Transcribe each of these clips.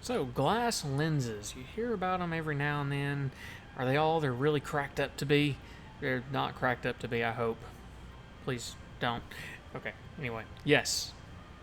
So, glass lenses, you hear about them every now and then. Are they all they're really cracked up to be? They're not cracked up to be, I hope. Please don't. Okay, anyway, yes,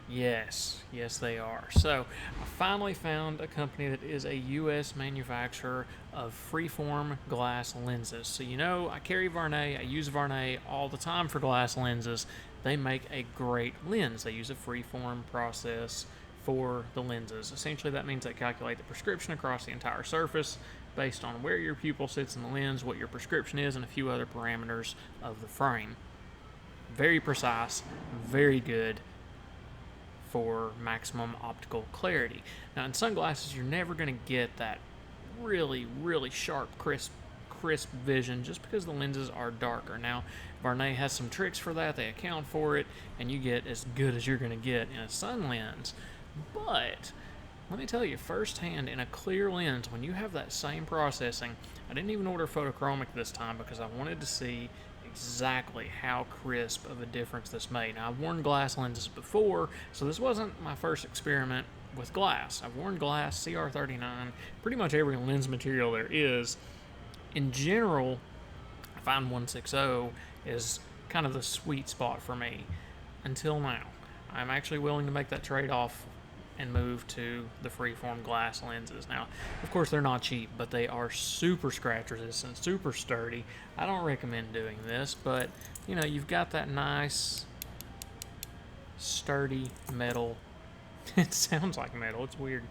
they are. So, I finally found a company that is a U.S. manufacturer of freeform glass lenses. So, I carry Varney, I use Varney all the time for glass lenses. They make a great lens. They use a freeform process for the lenses. Essentially, that means they calculate the prescription across the entire surface based on where your pupil sits in the lens, what your prescription is, and a few other parameters of the frame. Very precise, very good for maximum optical clarity. Now, in sunglasses, you're never going to get that really, really sharp, crisp vision just because the lenses are darker. Now, Varney has some tricks for that. They account for it, and you get as good as you're going to get in a sun lens. But let me tell you firsthand, in a clear lens, when you have that same processing, I didn't even order photochromic this time because I wanted to see exactly how crisp of a difference this made. Now, I've worn glass lenses before, so this wasn't my first experiment with glass. I've worn glass, CR39, pretty much every lens material there is. In general, I find 160 is kind of the sweet spot for me until now. I'm actually willing to make that trade-off and move to the freeform glass lenses. Now, of course, they're not cheap, but they are super scratch resistant, super sturdy. I don't recommend doing this, but you've got that nice sturdy metal. It sounds like metal, it's weird.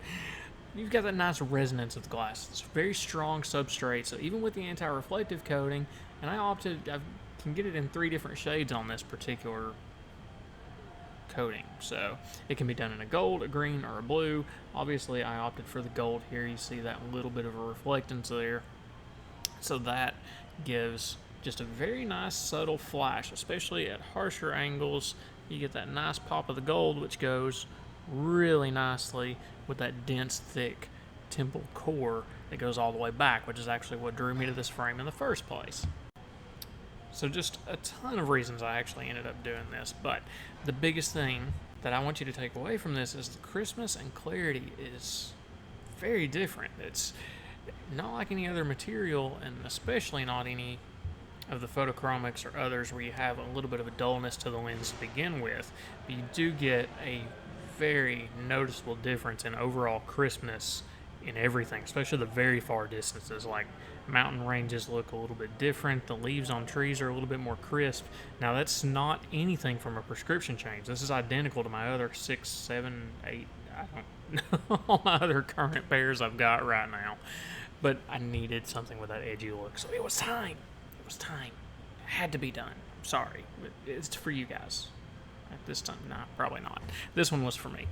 You've got that nice resonance of the glass. It's very strong substrate, so even with the anti-reflective coating, and I can get it in 3 different shades on this particular coating. So it can be done in a gold, a green, or a blue. Obviously, I opted for the gold here. You see that little bit of a reflectance there. So that gives just a very nice subtle flash, especially at harsher angles. You get that nice pop of the gold, which goes really nicely with that dense, thick temple core that goes all the way back, which is actually what drew me to this frame in the first place. So just a ton of reasons I actually ended up doing this, but the biggest thing that I want you to take away from this is the crispness and clarity is very different. It's not like any other material, and especially not any of the photochromics or others where you have a little bit of a dullness to the lens to begin with, but you do get a very noticeable difference in overall crispness in everything, especially the very far distances. Like mountain ranges look a little bit different. The leaves on trees are a little bit more crisp. Now, that's not anything from a prescription change. This is identical to my other 6, 7, 8, I don't know, all my other current pairs I've got right now. But I needed something with that edgy look, so it was time. It was time. It had to be done. I'm sorry. It's for you guys. At this time, nah, probably not. This one was for me.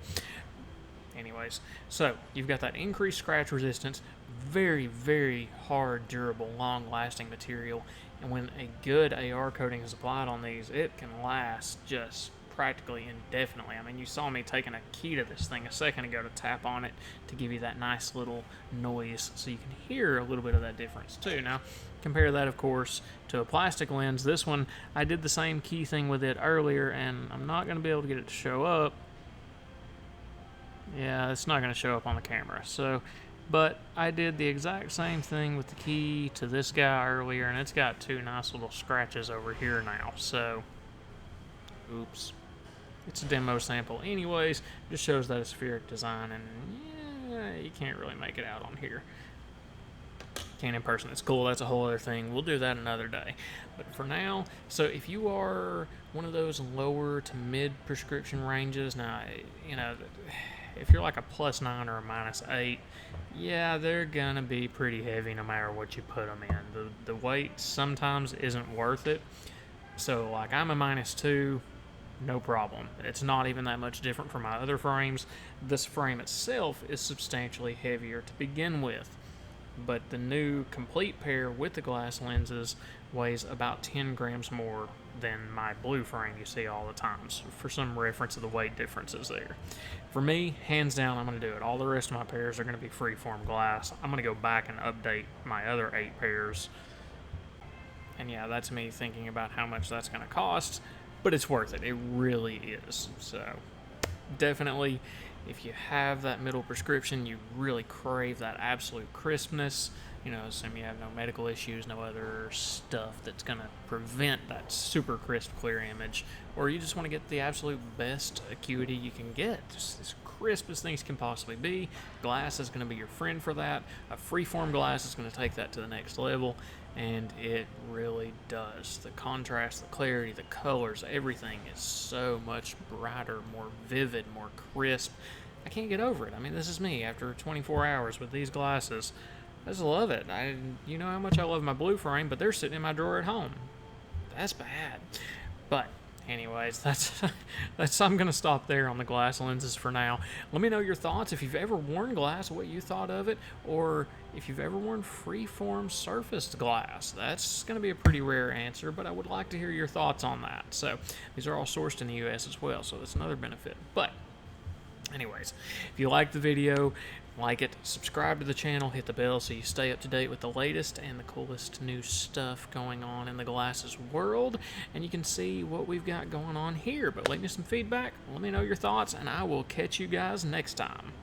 Anyways, so you've got that increased scratch resistance, very, very hard, durable, long-lasting material, and when a good AR coating is applied on these, it can last just practically indefinitely. I mean, you saw me taking a key to this thing a second ago to tap on it to give you that nice little noise, so you can hear a little bit of that difference too. Now, compare that, of course, to a plastic lens. This one, I did the same key thing with it earlier, and I'm not going to be able to get it to show up. Yeah, it's not going to show up on the camera. But I did the exact same thing with the key to this guy earlier, and it's got 2 nice little scratches over here now. So, oops. It's a demo sample anyways. Just shows that spheric design, and yeah, you can't really make it out on here. Can't in person. It's cool. That's a whole other thing. We'll do that another day. But for now, so if you are one of those lower to mid prescription ranges, now, if you're like a +9 or a -8, yeah, they're gonna be pretty heavy no matter what you put them in. The weight sometimes isn't worth it. So like I'm a -2, no problem. It's not even that much different from my other frames. This frame itself is substantially heavier to begin with, but the new complete pair with the glass lenses weighs about 10 grams more than my blue frame you see all the time, so for some reference of the weight differences there. For me, hands down, I'm going to do it. All the rest of my pairs are going to be freeform glass. I'm going to go back and update my other 8 pairs. And yeah, that's me thinking about how much that's going to cost, but it's worth it. It really is. So definitely, if you have that middle prescription, you really crave that absolute crispness. You know, assume you have no medical issues, no other stuff that's going to prevent that super crisp, clear image, or you just want to get the absolute best acuity you can get, just as crisp as things can possibly be. Glass is going to be your friend for that. A freeform glass is going to take that to the next level, and it really does. The contrast, the clarity, the colors, everything is so much brighter, more vivid, more crisp. I can't get over it. I mean, this is me after 24 hours with these glasses. I just love it. You know how much I love my blue frame, but they're sitting in my drawer at home. That's bad. But anyways, I'm gonna stop there on the glass lenses for now. Let me know your thoughts. If you've ever worn glass, what you thought of it, or if you've ever worn freeform surfaced glass. That's gonna be a pretty rare answer, but I would like to hear your thoughts on that. So these are all sourced in the US as well, so that's another benefit. But anyways, if you like the video, like it, subscribe to the channel, hit the bell so you stay up to date with the latest and the coolest new stuff going on in the glasses world, and you can see what we've got going on here. But leave me some feedback, let me know your thoughts, and I will catch you guys next time.